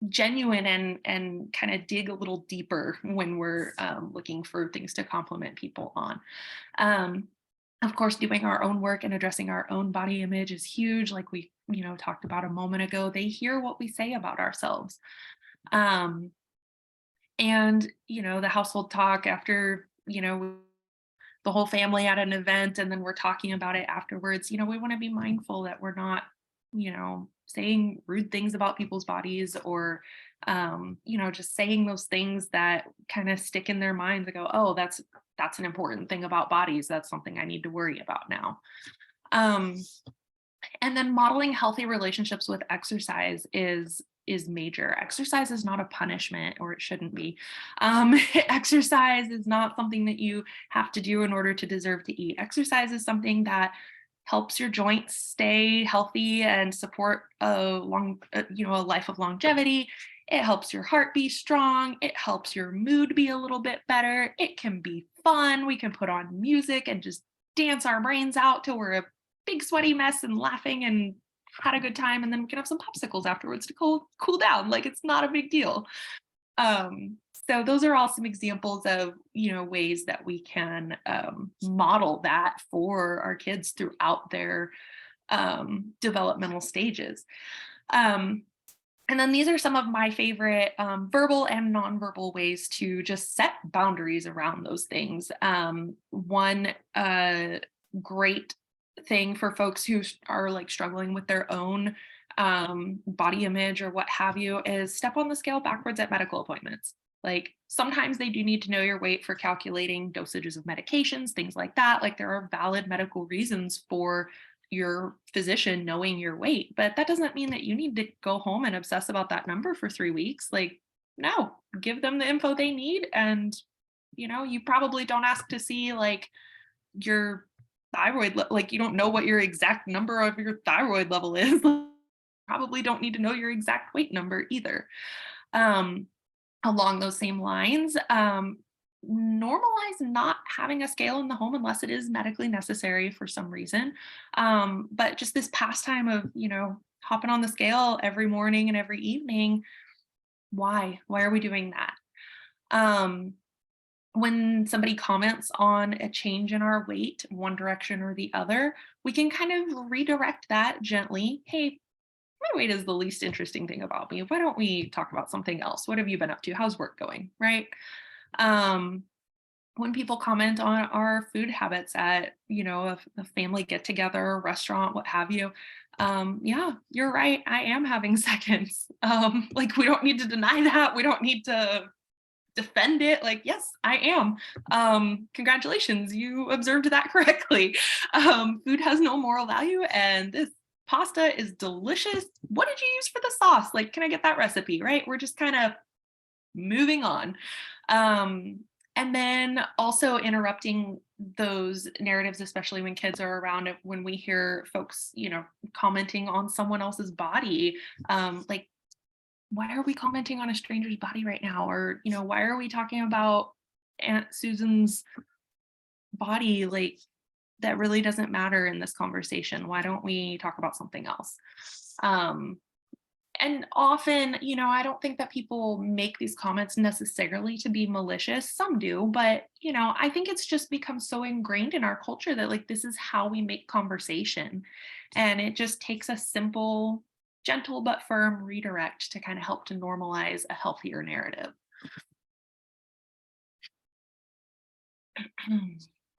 genuine and kind of dig a little deeper when we're looking for things to compliment people on. Um, of course, doing our own work and addressing our own body image is huge. Like we, talked about a moment ago, they hear what we say about ourselves. Um, and, the household talk after, the whole family at an event and then we're talking about it afterwards, we want to be mindful that we're not, saying rude things about people's bodies or just saying those things that kind of stick in their minds and go, oh, that's an important thing about bodies. That's something I need to worry about now. Um, and then modeling healthy relationships with exercise is major. Exercise is not a punishment, or it shouldn't be. Exercise is not something that you have to do in order to deserve to eat. Exercise is something that helps your joints stay healthy and support a life of longevity. It helps your heart be strong. It helps your mood be a little bit better. It can be fun. We can put on music and just dance our brains out till we're a big sweaty mess and laughing and had a good time, and then we can have some popsicles afterwards to cool down. Like it's not a big deal. So those are all some examples of ways that we can model that for our kids throughout their developmental stages. And then these are some of my favorite verbal and nonverbal ways to just set boundaries around those things. One great thing for folks who are like struggling with their own body image or what have you is step on the scale backwards at medical appointments. Like sometimes they do need to know your weight for calculating dosages of medications, things like that. Like there are valid medical reasons for your physician knowing your weight, but that doesn't mean that you need to go home and obsess about that number for 3 weeks. Like, no, give them the info they need. And, you probably don't ask to see like your thyroid, like you don't know what your exact number of your thyroid level is. Probably don't need to know your exact weight number either. Along those same lines, normalize not having a scale in the home unless it is medically necessary for some reason. But just this pastime of, hopping on the scale every morning and every evening, why? Why are we doing that? When somebody comments on a change in our weight, one direction or the other, we can kind of redirect that gently. Hey, my weight is the least interesting thing about me. Why don't we talk about something else? What have you been up to? How's work going? Right. When people comment on our food habits at, a family get together, a restaurant, what have you. Yeah, you're right. I am having seconds. Like we don't need to deny that. We don't need to defend it. Like, yes, I am. Congratulations, you observed that correctly. Food has no moral value, and this pasta is delicious. What did you use for the sauce? Like, can I get that recipe? Right? We're just kind of moving on. And then also interrupting those narratives, especially when kids are around, when we hear folks, commenting on someone else's body, like, why are we commenting on a stranger's body right now? Or, why are we talking about Aunt Susan's body? Like, that really doesn't matter in this conversation. Why don't we talk about something else? And often, I don't think that people make these comments necessarily to be malicious. Some do, but I think it's just become so ingrained in our culture that like this is how we make conversation. And it just takes a simple, gentle but firm redirect to kind of help to normalize a healthier narrative.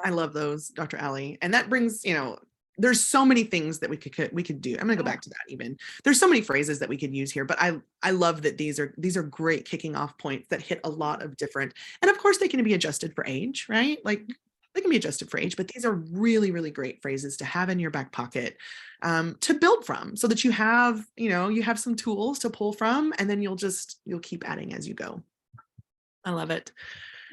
I love those, Dr. Ali. And that brings, there's so many things that we could do. I'm going to go back to that even. There's so many phrases that we could use here, but I love that these are great kicking off points that hit a lot of different, and of course they can be adjusted for age, right? Like they can be adjusted for age, but these are really, really great phrases to have in your back pocket, to build from, so that you have some tools to pull from, and then you'll keep adding as you go. I love it.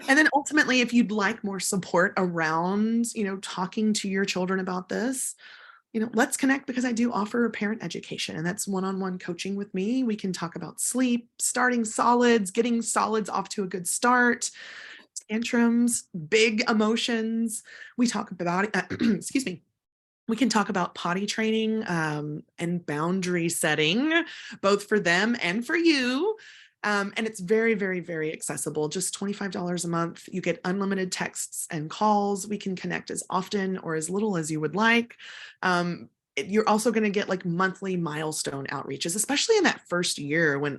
And then ultimately, if you'd like more support around, talking to your children about this, let's connect, because I do offer a parent education, and that's one-on-one coaching with me. We can talk about sleep, starting solids, getting solids off to a good start, tantrums, big emotions. We talk about, excuse me. We can talk about potty training, and boundary setting, both for them and for you. And it's very, very, very accessible. Just $25 a month. You get unlimited texts and calls. We can connect as often or as little as you would like. You're also going to get like monthly milestone outreaches, especially in that first year when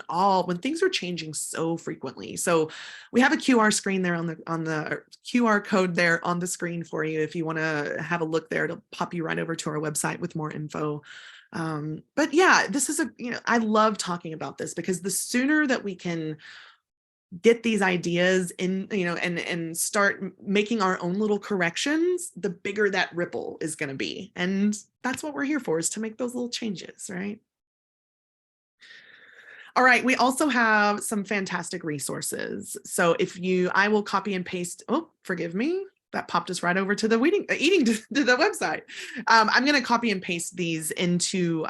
things are changing so frequently. So we have a QR screen there on the QR code there on the screen for you. If you want to have a look there, it'll pop you right over to our website with more info. But yeah, this is I love talking about this, because the sooner that we can get these ideas in, and start making our own little corrections, the bigger that ripple is going to be. And that's what we're here for, is to make those little changes, right? All right, we also have some fantastic resources. So I will copy and paste, oh, forgive me, that popped us right over to the eating to the website. I'm going to copy and paste these into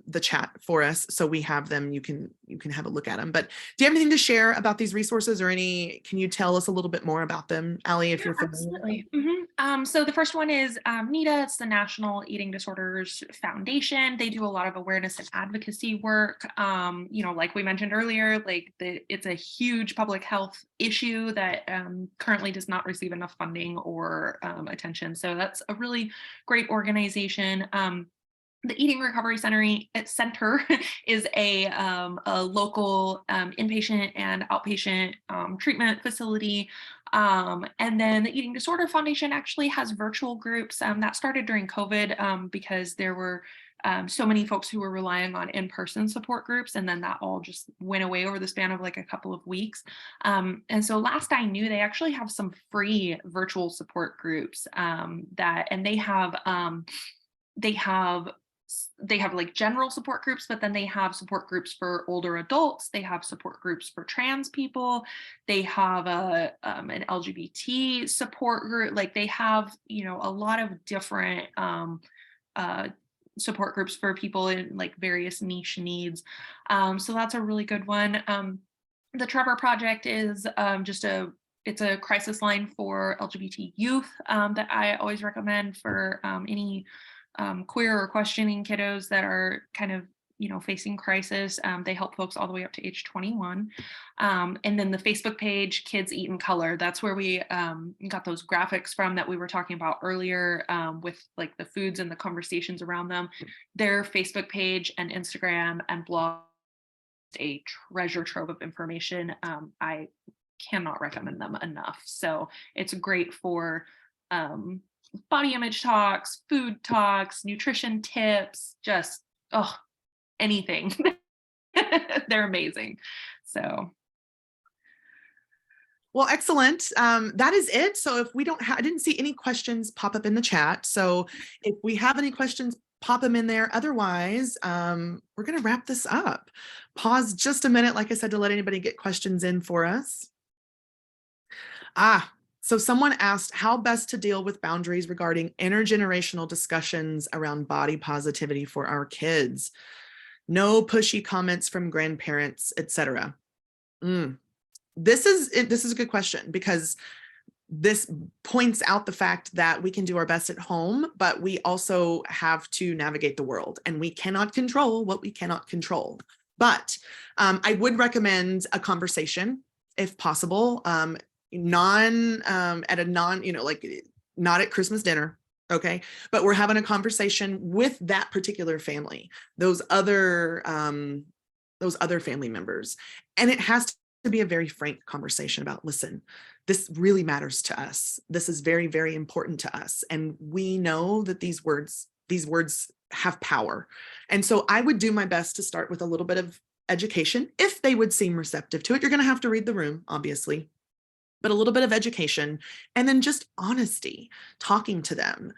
the chat for us, so we have them. You can have a look at them. But do you have anything to share about these resources, or can you tell us a little bit more about them, Ali, if you're familiar? Absolutely. So the first one is NEDA. It's the National Eating Disorders Foundation. They do a lot of awareness and advocacy work. Like we mentioned earlier, it's a huge public health issue that currently does not receive enough funding or attention. So that's a really great organization. The Eating Recovery Center is a local inpatient and outpatient treatment facility. And then the Eating Disorder Foundation actually has virtual groups that started during COVID, because there were so many folks who were relying on in-person support groups, and then that all just went away over the span of like a couple of weeks. And so last I knew, they actually have some free virtual support groups and they have like general support groups, but then they have support groups for older adults. They have support groups for trans people. They have an LGBT support group. Like they have, a lot of different support groups for people in like various niche needs. So that's a really good one. The Trevor Project is it's a crisis line for LGBT youth that I always recommend for any queer or questioning kiddos that are kind of facing crisis. They help folks all the way up to age 21. And then the Facebook page Kids Eat in Color, that's where we got those graphics from that we were talking about earlier, with like the foods and the conversations around them. Their Facebook page and Instagram and blog, a treasure trove of information. I cannot recommend them enough. So it's great for body image talks, food talks, nutrition tips, just anything. They're amazing. So Well, excellent. That is it. So if we I didn't see any questions pop up in the chat. So if we have any questions, pop them in there. Otherwise, we're going to wrap this up. Pause just a minute, like I said, to let anybody get questions in for us. So someone asked how best to deal with boundaries regarding intergenerational discussions around body positivity for our kids. No pushy comments from grandparents, etc. This is a good question, because this points out the fact that we can do our best at home, but we also have to navigate the world, and we cannot control what we cannot control. But I would recommend a conversation if possible, at a non, like not at Christmas dinner. Okay. But we're having a conversation with that particular family, those other family members. And it has to be a very frank conversation about, listen, this really matters to us. This is very, very important to us. And we know that these words have power. And so I would do my best to start with a little bit of education if they would seem receptive to it. You're going to have to read the room, obviously, but a little bit of education, and then just honesty, talking to them.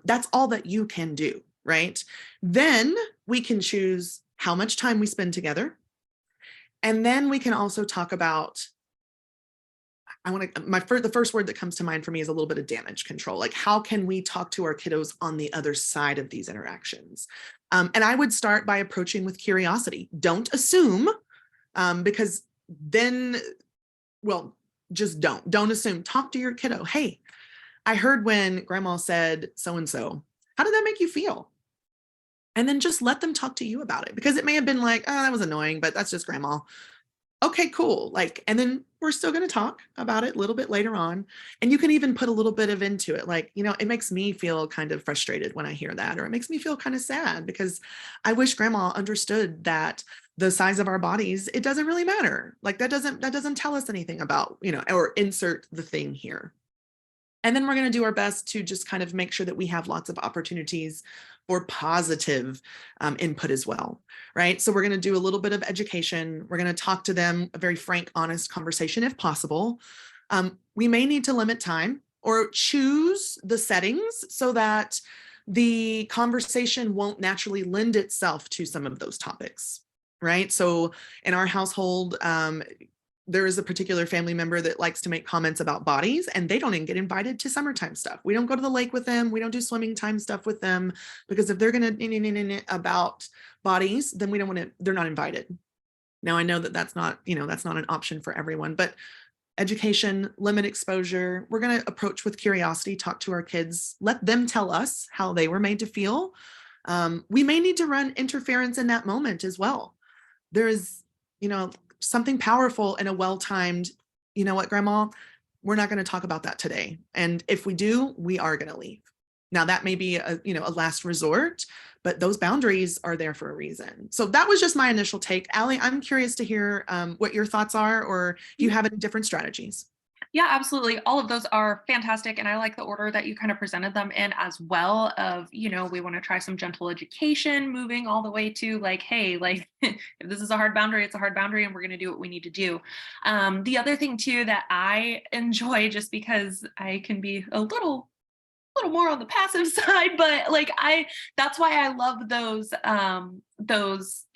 That's all that you can do, right? Then we can choose how much time we spend together. And then we can also talk about, the first word that comes to mind for me is a little bit of damage control. Like, how can we talk to our kiddos on the other side of these interactions? And I would start by approaching with curiosity. Don't assume, because then, well, just don't assume. Talk to your kiddo. Hey, I heard when grandma said so-and-so, how did that make you feel? And then just let them talk to you about it, because it may have been like, oh, that was annoying, but that's just grandma. Okay, cool. Like, and then we're still going to talk about it a little bit later on. And you can even put a little bit of into it. Like, it makes me feel kind of frustrated when I hear that, or it makes me feel kind of sad because I wish grandma understood that the size of our bodies, it doesn't really matter. Like that doesn't tell us anything about, or insert the thing here. And then we're going to do our best to just kind of make sure that we have lots of opportunities for positive input as well, right? So we're going to do a little bit of education. We're going to talk to them, a very frank, honest conversation if possible. We may need to limit time or choose the settings so that the conversation won't naturally lend itself to some of those topics, right? So in our household, there is a particular family member that likes to make comments about bodies, and they don't even get invited to summertime stuff. We don't go to the lake with them. We don't do swimming time stuff with them, because if they're going to about bodies, then we don't want to, they're not invited. Now I know that that's not an option for everyone, but education, limit exposure. We're going to approach with curiosity, talk to our kids, let them tell us how they were made to feel. We may need to run interference in that moment as well. There is, something powerful in a well-timed, you know what, grandma, we're not going to talk about that today. And if we do, we are going to leave. Now that may be a last resort, but those boundaries are there for a reason. So that was just my initial take. Allie, I'm curious to hear what your thoughts are, or if you have any different strategies. Yeah, absolutely. All of those are fantastic. And I like the order that you kind of presented them in as well of, we want to try some gentle education, moving all the way to like, hey, like if this is a hard boundary, it's a hard boundary and we're going to do what we need to do. The other thing too, that I enjoy, just because I can be a little more on the passive side, but like that's why I love those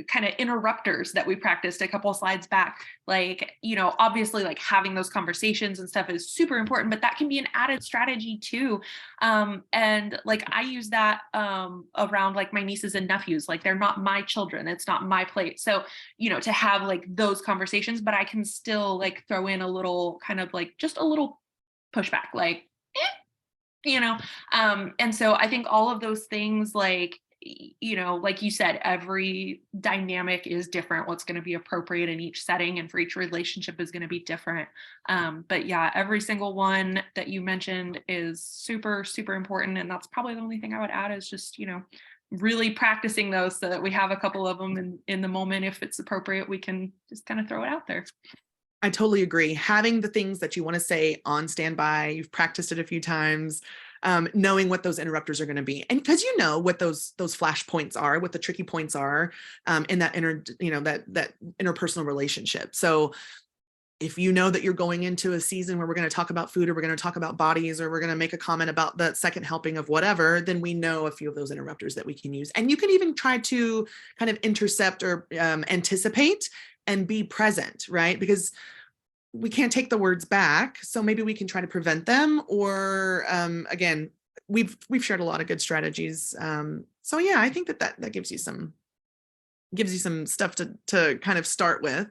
kind of interrupters that we practiced a couple of slides back. Like, obviously like having those conversations and stuff is super important, but that can be an added strategy too. And like I use that around like my nieces and nephews. Like they're not my children, it's not my plate. So, to have like those conversations, but I can still like throw in a little kind of like just a little pushback, like and so I think all of those things, like like you said, every dynamic is different. What's going to be appropriate in each setting and for each relationship is going to be different. But yeah, every single one that you mentioned is super, super important. And that's probably the only thing I would add is just, really practicing those so that we have a couple of them in the moment. If it's appropriate, we can just kind of throw it out there. I totally agree. Having the things that you want to say on standby, you've practiced it a few times, knowing what those interrupters are going to be, and because what those flash points are, what the tricky points are in that that interpersonal relationship. So if you know that you're going into a season where we're going to talk about food, or we're going to talk about bodies, or we're going to make a comment about the second helping of whatever, then we know a few of those interrupters that we can use. And you can even try to kind of intercept or anticipate and be present, right? Because we can't take the words back. So maybe we can try to prevent them, or again, we've shared a lot of good strategies. So yeah, I think that gives you some stuff to kind of start with.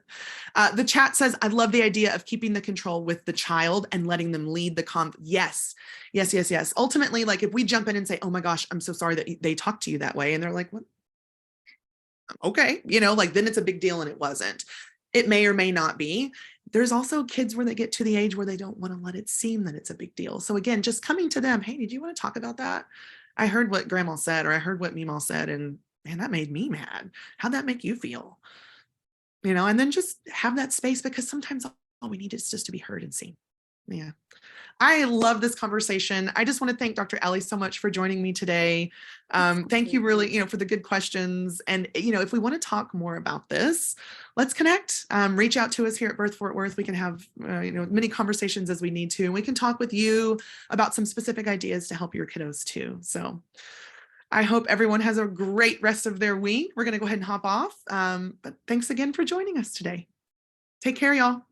The chat says, I love the idea of keeping the control with the child and letting them lead the Yes. Ultimately, like if we jump in and say, oh my gosh, I'm so sorry that they talked to you that way. And they're like, what? Okay, like then it's a big deal and it wasn't. It may or may not be. There's also kids where they get to the age where they don't want to let it seem that it's a big deal. So again, just coming to them, hey, did you want to talk about that? I heard what grandma said, or I heard what Meemaw said, and man, that made me mad. How'd that make you feel? And then just have that space, because sometimes all we need is just to be heard and seen. Yeah. I love this conversation. I just want to thank Dr. Ellie so much for joining me today. Thank you really, for the good questions. And, if we want to talk more about this, let's connect. Reach out to us here at Birth Fort Worth. We can have, many conversations as we need to. And we can talk with you about some specific ideas to help your kiddos too. So I hope everyone has a great rest of their week. We're going to go ahead and hop off. But thanks again for joining us today. Take care, y'all.